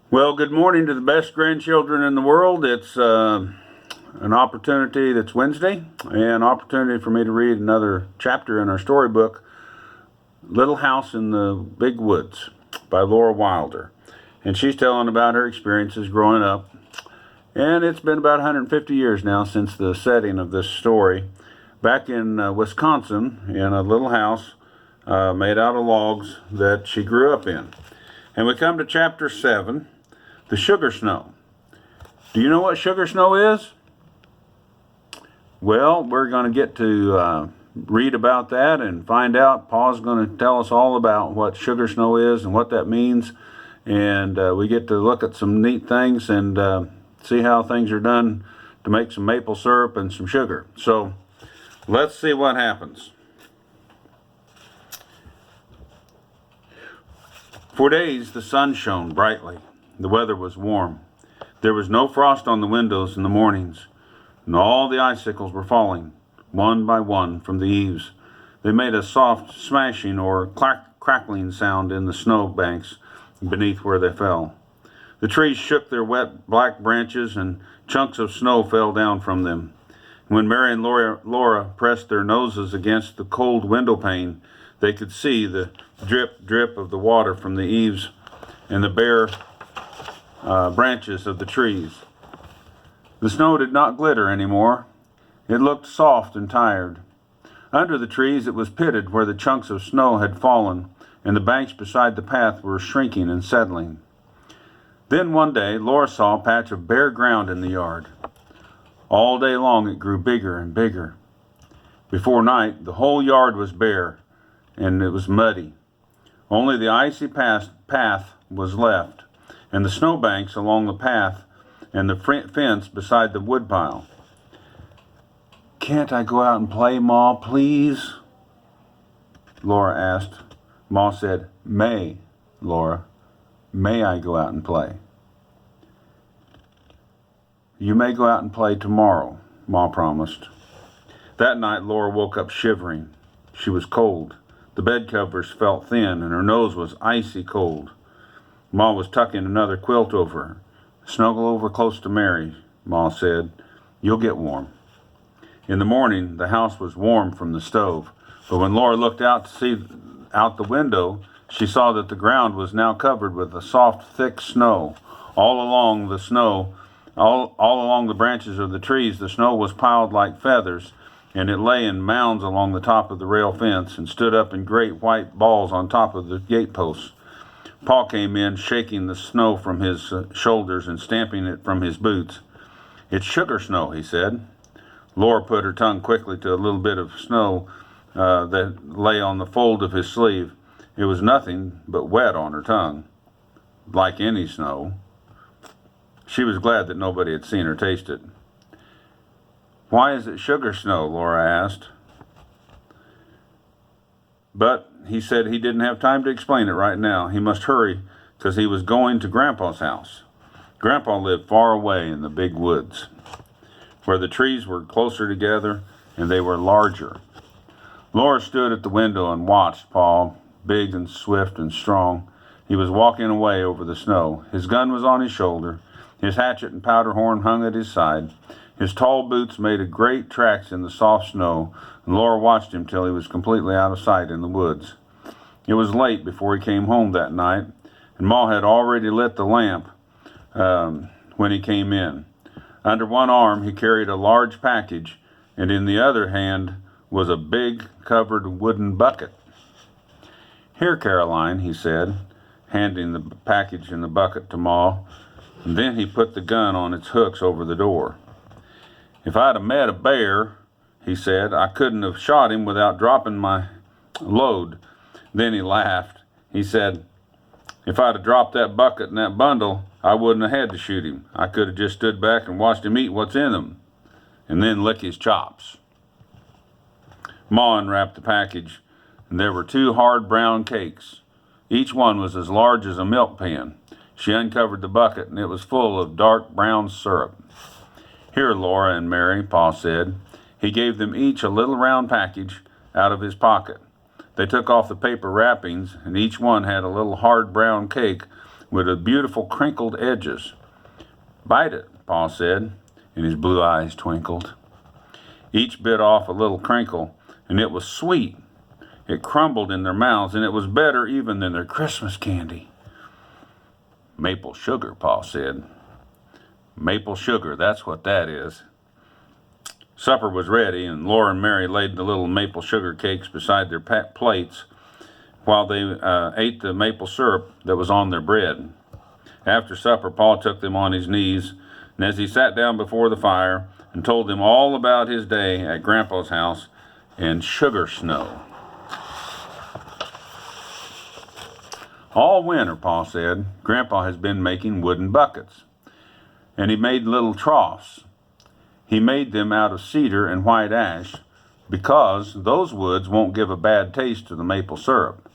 Well, good morning to the best grandchildren in the world. It's an opportunity that's Wednesday, an opportunity for me to read another chapter in our storybook, Little House in the Big Woods by Laura Wilder. And she's telling about her experiences growing up. And it's been about 150 years now since the setting of this story. Back in Wisconsin, in a little house made out of logs that she grew up in. And we come to chapter 7. The sugar snow. Do you know what sugar snow is? Well, we're going to get to read about that and find out. Paul's going to tell us all about what sugar snow is and what that means. And we get to look at some neat things and see how things are done to make some maple syrup and some sugar. So let's see what happens. For days the sun shone brightly. The weather was warm. There was no frost on the windows in the mornings, and all the icicles were falling, one by one, from the eaves. They made a soft smashing or crackling sound in the snow banks beneath where they fell. The trees shook their wet black branches, and chunks of snow fell down from them. When Mary and Laura pressed their noses against the cold window pane, they could see the drip, drip of the water from the eaves and the bare branches of the trees. The snow did not glitter anymore. It looked soft and tired. Under the trees it was pitted where the chunks of snow had fallen, and the banks beside the path were shrinking and settling. Then one day Laura saw a patch of bare ground in the yard. All day long it grew bigger and bigger. Before night the whole yard was bare, and it was muddy. Only the icy path was left, and the snowbanks along the path, and the fence beside the woodpile. "Can't I go out and play, Ma, please?" Laura asked. Ma said, "May, Laura. May I go out and play?" "You may go out and play tomorrow," Ma promised. That night Laura woke up shivering. She was cold. The bed covers felt thin, and her nose was icy cold. Ma was tucking another quilt over her. "Snuggle over close to Mary," Ma said. "You'll get warm." In the morning, the house was warm from the stove, but when Laura looked out to see out the window, she saw that the ground was now covered with a soft, thick snow. All along the branches of the trees, the snow was piled like feathers, and it lay in mounds along the top of the rail fence and stood up in great white balls on top of the gateposts. Paul came in, shaking the snow from his shoulders and stamping it from his boots. "It's sugar snow," he said. Laura put her tongue quickly to a little bit of snow that lay on the fold of his sleeve. It was nothing but wet on her tongue, like any snow. She was glad that nobody had seen her taste it. "Why is it sugar snow?" Laura asked. But he said he didn't have time to explain it right now. He must hurry because he was going to Grandpa's house. Grandpa lived far away in the big woods, where the trees were closer together and they were larger. Laura stood at the window and watched Paul, big and swift and strong. He was walking away over the snow. His gun was on his shoulder. His hatchet and powder horn hung at his side. His tall boots made great tracks in the soft snow, and Laura watched him till he was completely out of sight in the woods. It was late before he came home that night, and Ma had already lit the lamp when he came in. Under one arm he carried a large package, and in the other hand was a big covered wooden bucket. "Here, Caroline," he said, handing the package and the bucket to Ma, and then he put the gun on its hooks over the door. "If I'd have met a bear," he said, "I couldn't have shot him without dropping my load." Then he laughed. He said, "If I'd have dropped that bucket and that bundle, I wouldn't have had to shoot him. I could have just stood back and watched him eat what's in them, and then lick his chops." Ma unwrapped the package, and there were 2 hard brown cakes. Each one was as large as a milk pan. She uncovered the bucket, and it was full of dark brown syrup. "Here, Laura and Mary," Pa said. He gave them each a little round package out of his pocket. They took off the paper wrappings, and each one had a little hard brown cake with the beautiful crinkled edges. "Bite it," Pa said, and his blue eyes twinkled. Each bit off a little crinkle, and it was sweet. It crumbled in their mouths, and it was better even than their Christmas candy. "Maple sugar," Pa said. "Maple sugar, that's what that is." Supper was ready, and Laura and Mary laid the little maple sugar cakes beside their plates while they ate the maple syrup that was on their bread. After supper, Pa took them on his knees, and as he sat down before the fire and told them all about his day at Grandpa's house and sugar snow. "All winter," Pa said, "Grandpa has been making wooden buckets, and he made little troughs. He made them out of cedar and white ash because those woods won't give a bad taste to the maple syrup.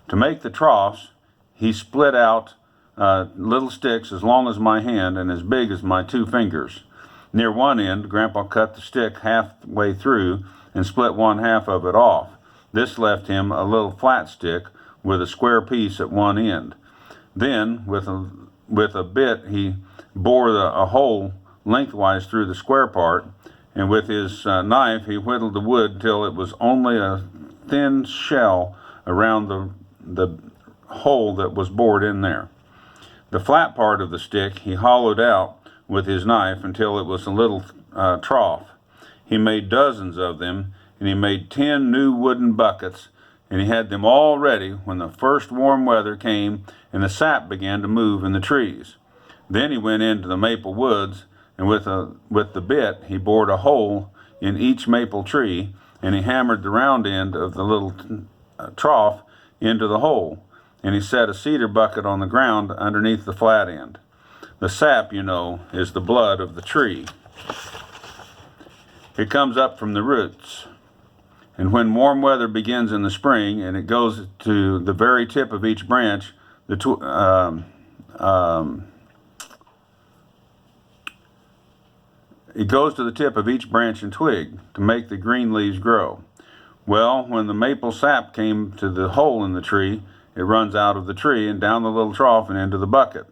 To make the troughs, he split out little sticks as long as my hand and as big as my 2 fingers. Near one end, Grandpa cut the stick halfway through and split one half of it off. This left him a little flat stick with a square piece at one end. Then, with a bit, he bored a hole lengthwise through the square part, and with his knife he whittled the wood till it was only a thin shell around the hole that was bored in there. The flat part of the stick he hollowed out with his knife until it was a little trough. He made dozens of them, and he made 10 new wooden buckets, and he had them all ready when the first warm weather came and the sap began to move in the trees. Then he went into the maple woods, and with the bit he bored a hole in each maple tree, and he hammered the round end of the little trough into the hole, and he set a cedar bucket on the ground underneath the flat end. The sap, you know, is the blood of the tree. It comes up from the roots. And when warm weather begins in the spring and it goes to the very tip of each branch, it goes to the tip of each branch and twig to make the green leaves grow. Well, when the maple sap came to the hole in the tree, it runs out of the tree and down the little trough and into the bucket.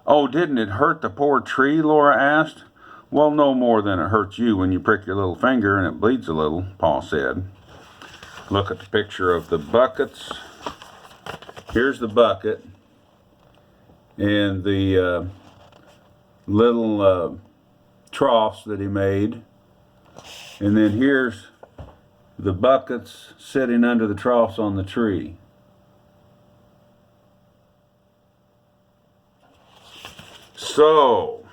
"Oh, didn't it hurt the poor tree?" Laura asked. "Well, no more than it hurts you when you prick your little finger and it bleeds a little," Pa said. Look at the picture of the buckets. Here's the bucket and the little troughs that he made. And then here's the buckets sitting under the troughs on the tree. So,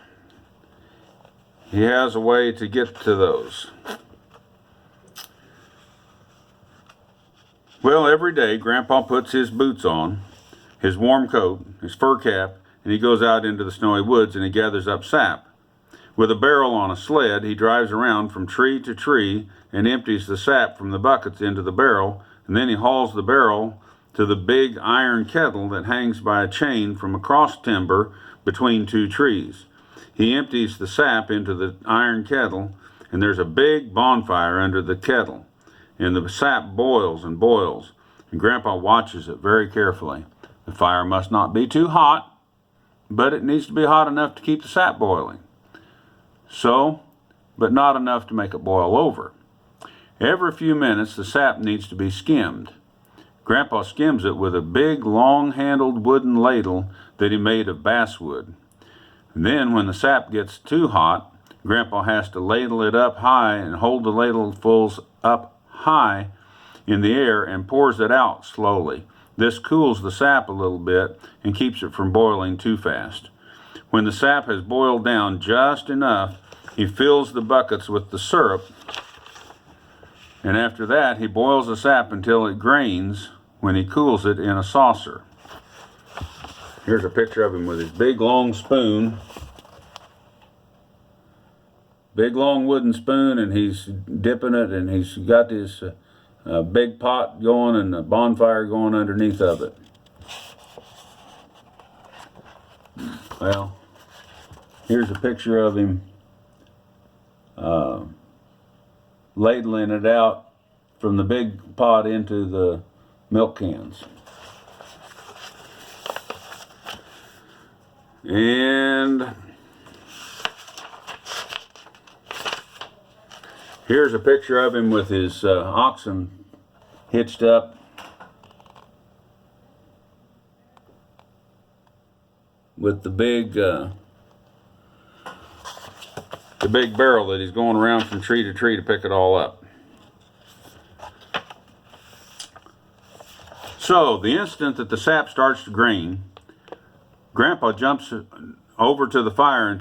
he has a way to get to those. Well, every day Grandpa puts his boots on, his warm coat, his fur cap, and he goes out into the snowy woods and he gathers up sap. With a barrel on a sled, he drives around from tree to tree and empties the sap from the buckets into the barrel, and then he hauls the barrel to the big iron kettle that hangs by a chain from a cross timber between 2 trees. He empties the sap into the iron kettle, and there's a big bonfire under the kettle, and the sap boils and boils, and Grandpa watches it very carefully. The fire must not be too hot, but it needs to be hot enough to keep the sap boiling. But not enough to make it boil over. Every few minutes the sap needs to be skimmed. Grandpa skims it with a big long-handled wooden ladle that he made of basswood. And then when the sap gets too hot, Grandpa has to ladle it up high and hold the ladlefuls up high in the air and pours it out slowly. This cools the sap a little bit and keeps it from boiling too fast. When the sap has boiled down just enough, he fills the buckets with the syrup, and after that he boils the sap until it grains when he cools it in a saucer. Here's a picture of him with his big long spoon. Big long wooden spoon, and he's dipping it, and he's got this big pot going and a bonfire going underneath of it. Well, here's a picture of him ladling it out from the big pot into the milk cans. And here's a picture of him with his oxen hitched up. With the big barrel that he's going around from tree to tree to pick it all up. So the instant that the sap starts to green, Grandpa jumps over to the fire and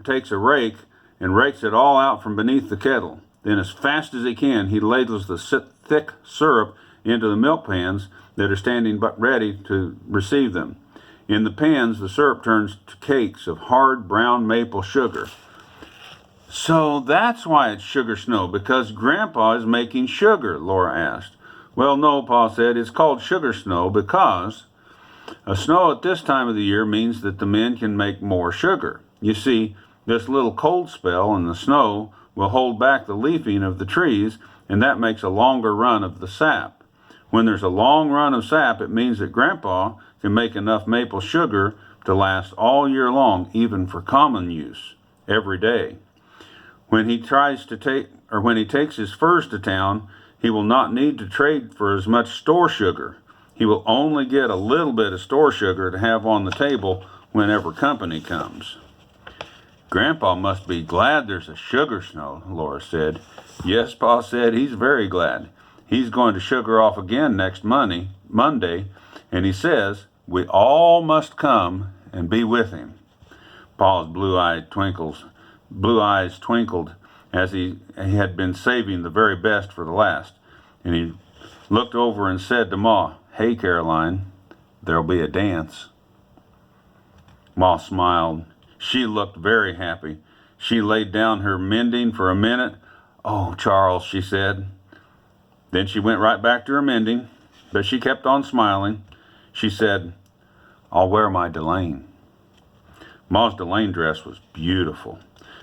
takes a rake and rakes it all out from beneath the kettle. Then as fast as he can, he ladles the thick syrup into the milk pans that are standing ready to receive them. In the pans, the syrup turns to cakes of hard brown maple sugar. So that's why it's sugar snow, because Grandpa is making sugar, Laura asked. Well, no, Pa said, it's called sugar snow because a snow at this time of the year means that the men can make more sugar. You see, this little cold spell in the snow will hold back the leafing of the trees, and that makes a longer run of the sap. When there's a long run of sap, it means that Grandpa can make enough maple sugar to last all year long, even for common use, every day. When he takes his furs to town, he will not need to trade for as much store sugar. He will only get a little bit of store sugar to have on the table whenever company comes. Grandpa must be glad there's a sugar snow, Laura said. Yes, Pa said, he's very glad. He's going to sugar off again next Monday, and he says we all must come and be with him. Pa's blue eyes twinkled as he had been saving the very best for the last, and he looked over and said to Ma, Hey, Caroline, there'll be a dance. Ma smiled. She looked very happy. She laid down her mending for a minute. Oh, Charles, she said. Then she went right back to her mending, but she kept on smiling. She said, I'll wear my delaine. Ma's delaine dress was beautiful.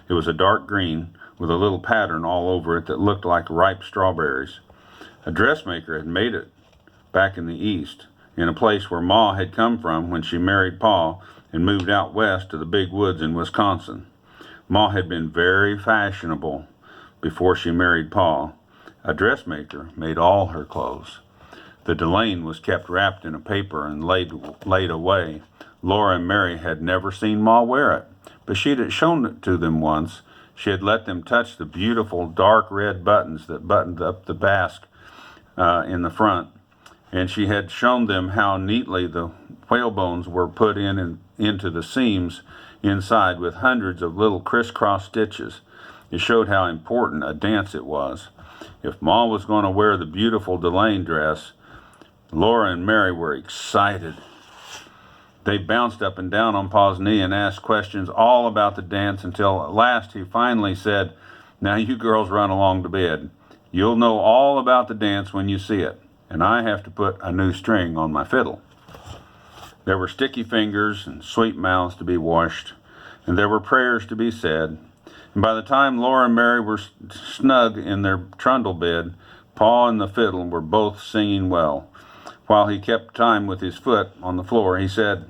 It was a dark green with a little pattern all over it that looked like ripe strawberries. A dressmaker had made it back in the East, in a place where Ma had come from when she married Pa and moved out west to the big woods in Wisconsin. Ma had been very fashionable before she married Pa. A dressmaker made all her clothes. The delaine was kept wrapped in a paper and laid away. Laura and Mary had never seen Ma wear it, but she had shown it to them once. She had let them touch the beautiful dark red buttons that buttoned up the basque in the front, and she had shown them how neatly the whalebones were put into the seams inside with hundreds of little crisscross stitches. It showed how important a dance it was. If Ma was going to wear the beautiful delaine dress, Laura and Mary were excited. They bounced up and down on Pa's knee and asked questions all about the dance until at last he finally said, Now you girls run along to bed. You'll know all about the dance when you see it, and I have to put a new string on my fiddle. There were sticky fingers and sweet mouths to be washed, and there were prayers to be said. And by the time Laura and Mary were snug in their trundle bed, Pa and the fiddle were both singing well. While he kept time with his foot on the floor, he sang,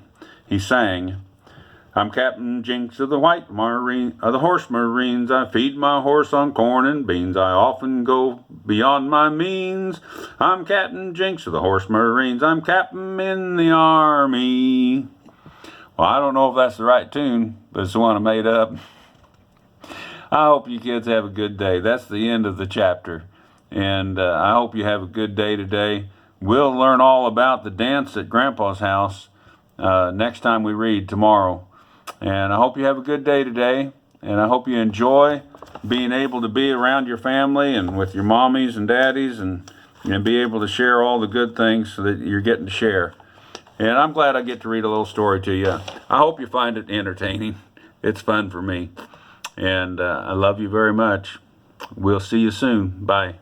I'm Captain Jinks of the Horse Marines. I feed my horse on corn and beans. I often go beyond my means. I'm Captain Jinks of the Horse Marines. I'm Captain in the Army. Well, I don't know if that's the right tune, but it's the one I made up. I hope you kids have a good day. That's the end of the chapter. And I hope you have a good day today. We'll learn all about the dance at Grandpa's house next time we read tomorrow. And I hope you have a good day today. And I hope you enjoy being able to be around your family and with your mommies and daddies and be able to share all the good things that you're getting to share. And I'm glad I get to read a little story to you. I hope you find it entertaining. It's fun for me. And I love you very much. We'll see you soon. Bye.